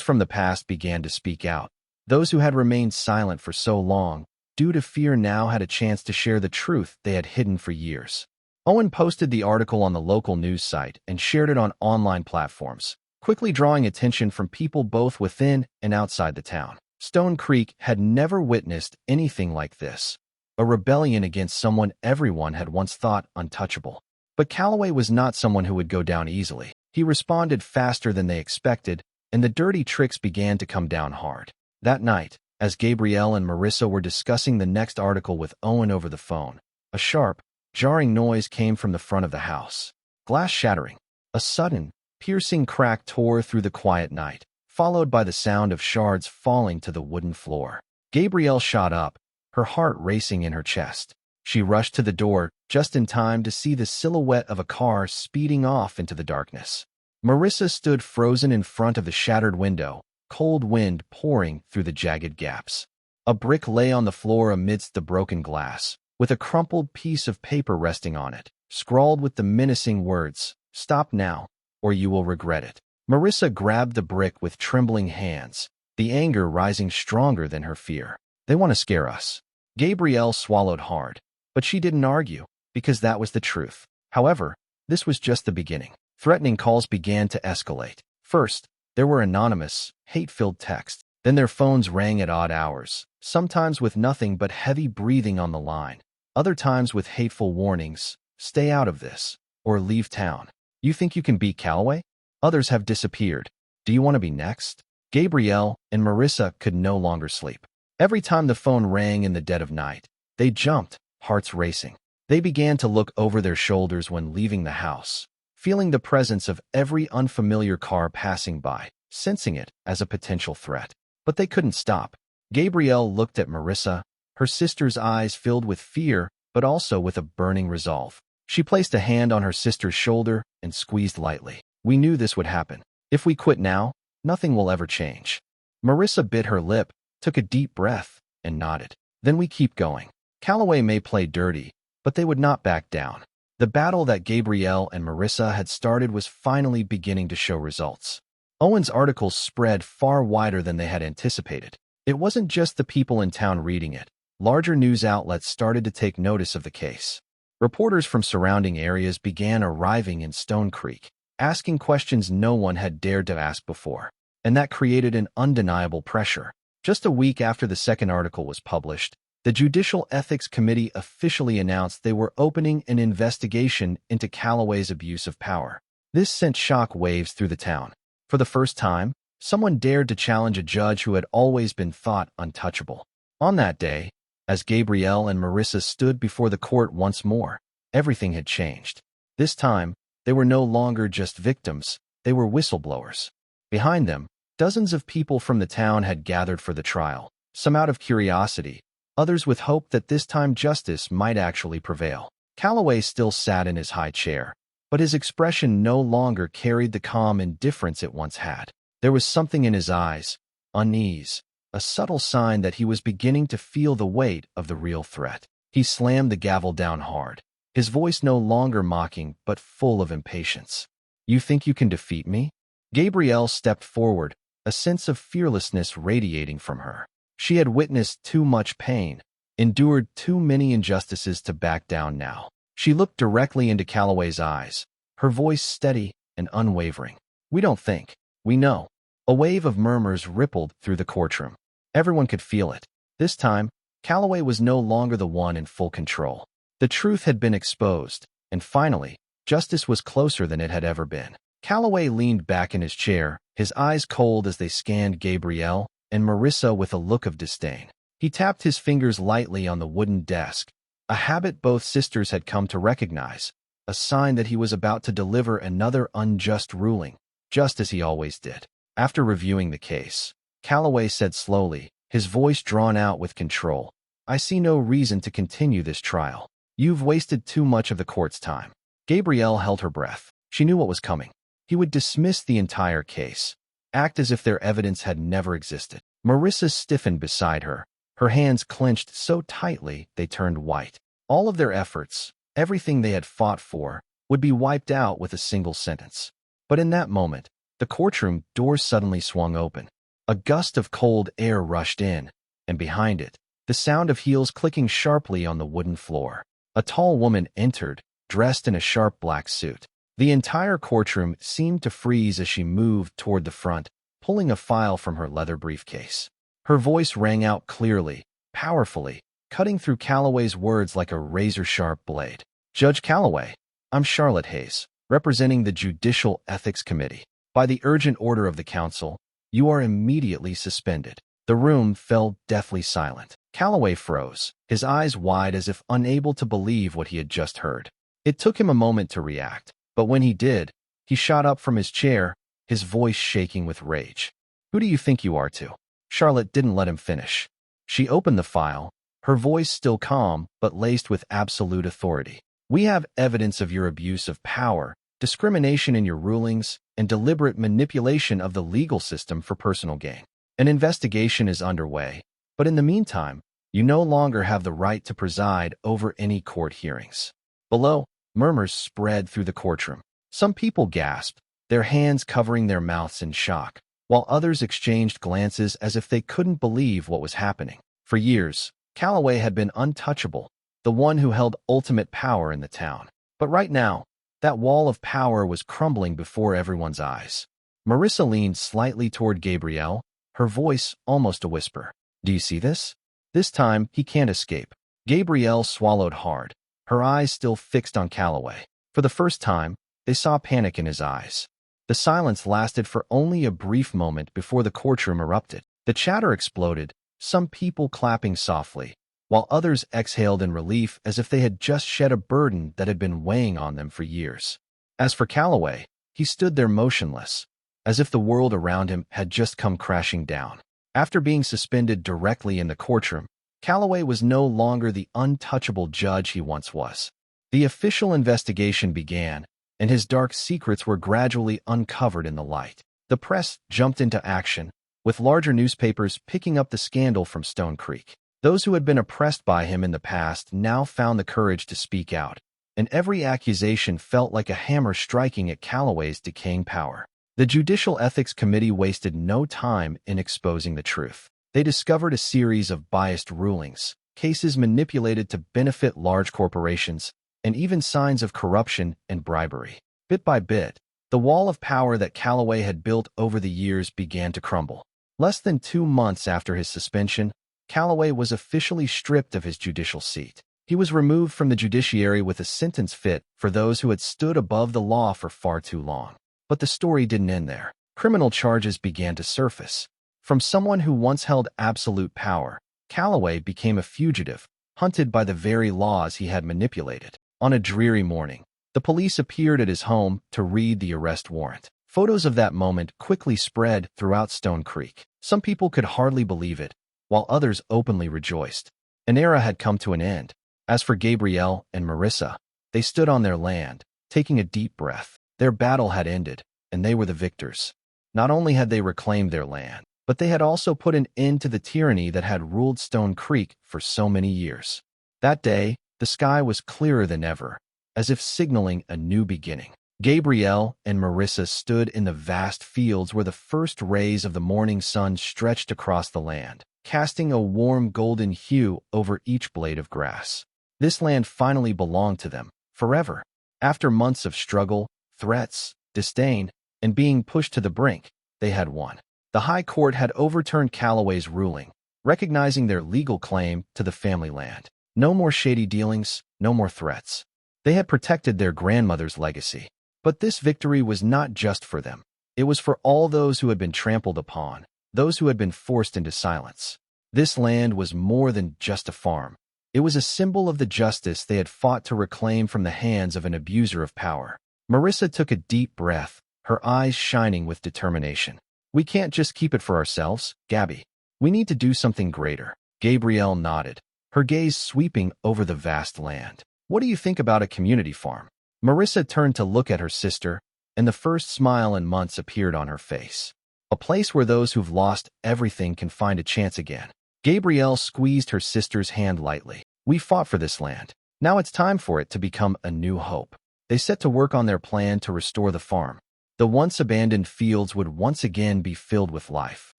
from the past began to speak out. Those who had remained silent for so long, due to fear, now had a chance to share the truth they had hidden for years. Owen posted the article on the local news site and shared it on online platforms, quickly drawing attention from people both within and outside the town. Stone Creek had never witnessed anything like this, a rebellion against someone everyone had once thought untouchable. But Calloway was not someone who would go down easily. He responded faster than they expected, and the dirty tricks began to come down hard. That night, as Gabrielle and Marissa were discussing the next article with Owen over the phone, a sharp, jarring noise came from the front of the house. Glass shattering. A sudden, piercing crack tore through the quiet night, followed by the sound of shards falling to the wooden floor. Gabrielle shot up, her heart racing in her chest. She rushed to the door, just in time to see the silhouette of a car speeding off into the darkness. Marissa stood frozen in front of the shattered window, cold wind pouring through the jagged gaps. A brick lay on the floor amidst the broken glass, with a crumpled piece of paper resting on it, scrawled with the menacing words, "Stop now, or you will regret it." Marissa grabbed the brick with trembling hands, the anger rising stronger than her fear. "They want to scare us." Gabrielle swallowed hard, but she didn't argue, because that was the truth. However, this was just the beginning. Threatening calls began to escalate. First, there were anonymous, hate-filled texts. Then their phones rang at odd hours, sometimes with nothing but heavy breathing on the line, other times with hateful warnings, "Stay out of this," or "Leave town." "You think you can beat Calloway? Others have disappeared. Do you want to be next?" Gabrielle and Marissa could no longer sleep. Every time the phone rang in the dead of night, they jumped, hearts racing. They began to look over their shoulders when leaving the house, feeling the presence of every unfamiliar car passing by, sensing it as a potential threat. But they couldn't stop. Gabrielle looked at Marissa, her sister's eyes filled with fear, but also with a burning resolve. She placed a hand on her sister's shoulder and squeezed lightly. "We knew this would happen. If we quit now, nothing will ever change." Marissa bit her lip, took a deep breath, and nodded. "Then we keep going. Calloway may play dirty, but they would not back down." The battle that Gabrielle and Marissa had started was finally beginning to show results. Owen's articles spread far wider than they had anticipated. It wasn't just the people in town reading it. Larger news outlets started to take notice of the case. Reporters from surrounding areas began arriving in Stone Creek, asking questions no one had dared to ask before, and that created an undeniable pressure. Just a week after the second article was published, the Judicial Ethics Committee officially announced they were opening an investigation into Calloway's abuse of power. This sent shock waves through the town. For the first time, someone dared to challenge a judge who had always been thought untouchable. On that day, as Gabrielle and Marissa stood before the court once more, everything had changed. This time, they were no longer just victims, they were whistleblowers. Behind them, dozens of people from the town had gathered for the trial, some out of curiosity, others with hope that this time justice might actually prevail. Calloway still sat in his high chair, but his expression no longer carried the calm indifference it once had. There was something in his eyes, unease, a subtle sign that he was beginning to feel the weight of the real threat. He slammed the gavel down hard, his voice no longer mocking but full of impatience. "You think you can defeat me?" Gabrielle stepped forward, a sense of fearlessness radiating from her. She had witnessed too much pain, endured too many injustices to back down now. She looked directly into Calloway's eyes, her voice steady and unwavering. "We don't think. We know." A wave of murmurs rippled through the courtroom. Everyone could feel it. This time, Calloway was no longer the one in full control. The truth had been exposed, and finally, justice was closer than it had ever been. Calloway leaned back in his chair, his eyes cold as they scanned Gabrielle and Marissa with a look of disdain. He tapped his fingers lightly on the wooden desk, a habit both sisters had come to recognize, a sign that he was about to deliver another unjust ruling, just as he always did. After reviewing the case, Calloway said slowly, his voice drawn out with control, "I see no reason to continue this trial. You've wasted too much of the court's time." Gabrielle held her breath. She knew what was coming. He would dismiss the entire case, act as if their evidence had never existed. Marissa stiffened beside her, Her hands clenched so tightly they turned white. All of their efforts, everything they had fought for, would be wiped out with a single sentence. But in that moment, the courtroom door suddenly swung open. A gust of cold air rushed in, and behind it, the sound of heels clicking sharply on the wooden floor. A tall woman entered, dressed in a sharp black suit. The entire courtroom seemed to freeze as she moved toward the front, pulling a file from her leather briefcase. Her voice rang out clearly, powerfully, cutting through Calloway's words like a razor-sharp blade. "Judge Calloway, I'm Charlotte Hayes, representing the Judicial Ethics Committee. By the urgent order of the council, you are immediately suspended." The room fell deathly silent. Calloway froze, his eyes wide as if unable to believe what he had just heard. It took him a moment to react, but when he did, he shot up from his chair, his voice shaking with rage. "Who do you think you are to?" Charlotte didn't let him finish. She opened the file, her voice still calm but laced with absolute authority. "We have evidence of your abuse of power, discrimination in your rulings, and deliberate manipulation of the legal system for personal gain. An investigation is underway, but in the meantime, you no longer have the right to preside over any court hearings." Below, murmurs spread through the courtroom. Some people gasped, their hands covering their mouths in shock, while others exchanged glances as if they couldn't believe what was happening. For years, Calloway had been untouchable, the one who held ultimate power in the town. But right now, that wall of power was crumbling before everyone's eyes. Marissa leaned slightly toward Gabrielle, her voice almost a whisper. "Do you see this? This time, he can't escape." Gabrielle swallowed hard, her eyes still fixed on Calloway. For the first time, they saw panic in his eyes. The silence lasted for only a brief moment before the courtroom erupted. The chatter exploded, some people clapping softly, while others exhaled in relief as if they had just shed a burden that had been weighing on them for years. As for Calloway, he stood there motionless, as if the world around him had just come crashing down. After being suspended directly in the courtroom, Calloway was no longer the untouchable judge he once was. The official investigation began, and his dark secrets were gradually uncovered in the light. The press jumped into action, with larger newspapers picking up the scandal from Stone Creek. Those who had been oppressed by him in the past now found the courage to speak out, and every accusation felt like a hammer striking at Calloway's decaying power. The Judicial Ethics Committee wasted no time in exposing the truth. They discovered a series of biased rulings, cases manipulated to benefit large corporations, and even signs of corruption and bribery. Bit by bit, the wall of power that Calloway had built over the years began to crumble. Less than 2 months after his suspension, Calloway was officially stripped of his judicial seat. He was removed from the judiciary with a sentence fit for those who had stood above the law for far too long. But the story didn't end there. Criminal charges began to surface. From someone who once held absolute power, Calloway became a fugitive, hunted by the very laws he had manipulated. On a dreary morning, the police appeared at his home to read the arrest warrant. Photos of that moment quickly spread throughout Stone Creek. Some people could hardly believe it, while others openly rejoiced. An era had come to an end. As for Gabrielle and Marissa, they stood on their land, taking a deep breath. Their battle had ended, and they were the victors. Not only had they reclaimed their land, but they had also put an end to the tyranny that had ruled Stone Creek for so many years. That day, the sky was clearer than ever, as if signaling a new beginning. Gabrielle and Marissa stood in the vast fields where the first rays of the morning sun stretched across the land, casting a warm golden hue over each blade of grass. This land finally belonged to them, forever. After months of struggle, threats, disdain, and being pushed to the brink, they had won. The High Court had overturned Calloway's ruling, recognizing their legal claim to the family land. No more shady dealings, no more threats. They had protected their grandmother's legacy. But this victory was not just for them. It was for all those who had been trampled upon, those who had been forced into silence. This land was more than just a farm. It was a symbol of the justice they had fought to reclaim from the hands of an abuser of power. Marissa took a deep breath, her eyes shining with determination. "We can't just keep it for ourselves, Gabby. We need to do something greater." Gabrielle nodded, her gaze sweeping over the vast land. "What do you think about a community farm?" Marissa turned to look at her sister, and the first smile in months appeared on her face. "A place where those who've lost everything can find a chance again." Gabrielle squeezed her sister's hand lightly. "We fought for this land. Now it's time for it to become a new hope." They set to work on their plan to restore the farm. The once abandoned fields would once again be filled with life.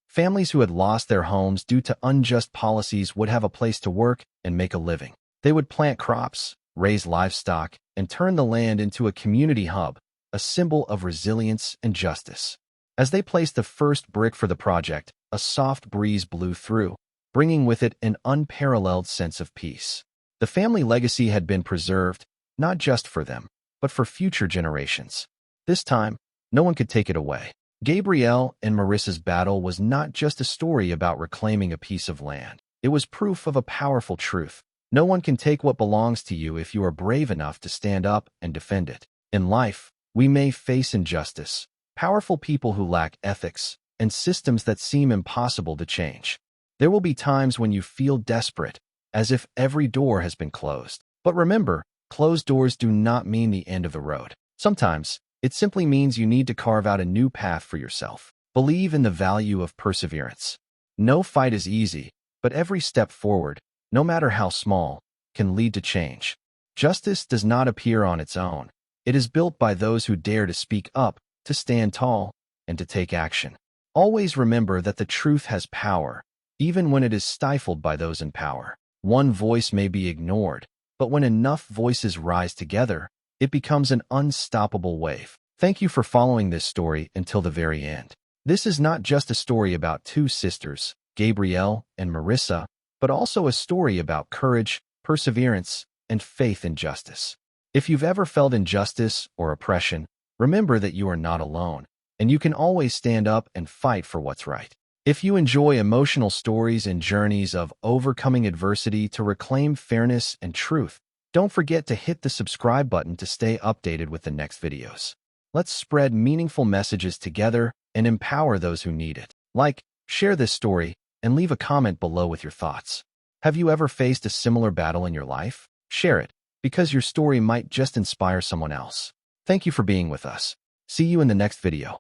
Families who had lost their homes due to unjust policies would have a place to work and make a living. They would plant crops, raise livestock, and turn the land into a community hub, a symbol of resilience and justice. As they placed the first brick for the project, a soft breeze blew through, bringing with it an unparalleled sense of peace. The family legacy had been preserved, not just for them, but for future generations. This time, no one could take it away. Gabrielle and Marissa's battle was not just a story about reclaiming a piece of land. It was proof of a powerful truth. No one can take what belongs to you if you are brave enough to stand up and defend it. In life, we may face injustice, powerful people who lack ethics, and systems that seem impossible to change. There will be times when you feel desperate, as if every door has been closed. But remember, closed doors do not mean the end of the road. Sometimes, it simply means you need to carve out a new path for yourself. Believe in the value of perseverance. No fight is easy, but every step forward, no matter how small, can lead to change. Justice does not appear on its own. It is built by those who dare to speak up, to stand tall, and to take action. Always remember that the truth has power, even when it is stifled by those in power. One voice may be ignored, but when enough voices rise together, it becomes an unstoppable wave. Thank you for following this story until the very end. This is not just a story about two sisters, Gabrielle and Marissa, but also a story about courage, perseverance, and faith in justice. If you've ever felt injustice or oppression, remember that you are not alone, and you can always stand up and fight for what's right. If you enjoy emotional stories and journeys of overcoming adversity to reclaim fairness and truth, don't forget to hit the subscribe button to stay updated with the next videos. Let's spread meaningful messages together and empower those who need it. Like, share this story, and leave a comment below with your thoughts. Have you ever faced a similar battle in your life? Share it, because your story might just inspire someone else. Thank you for being with us. See you in the next video.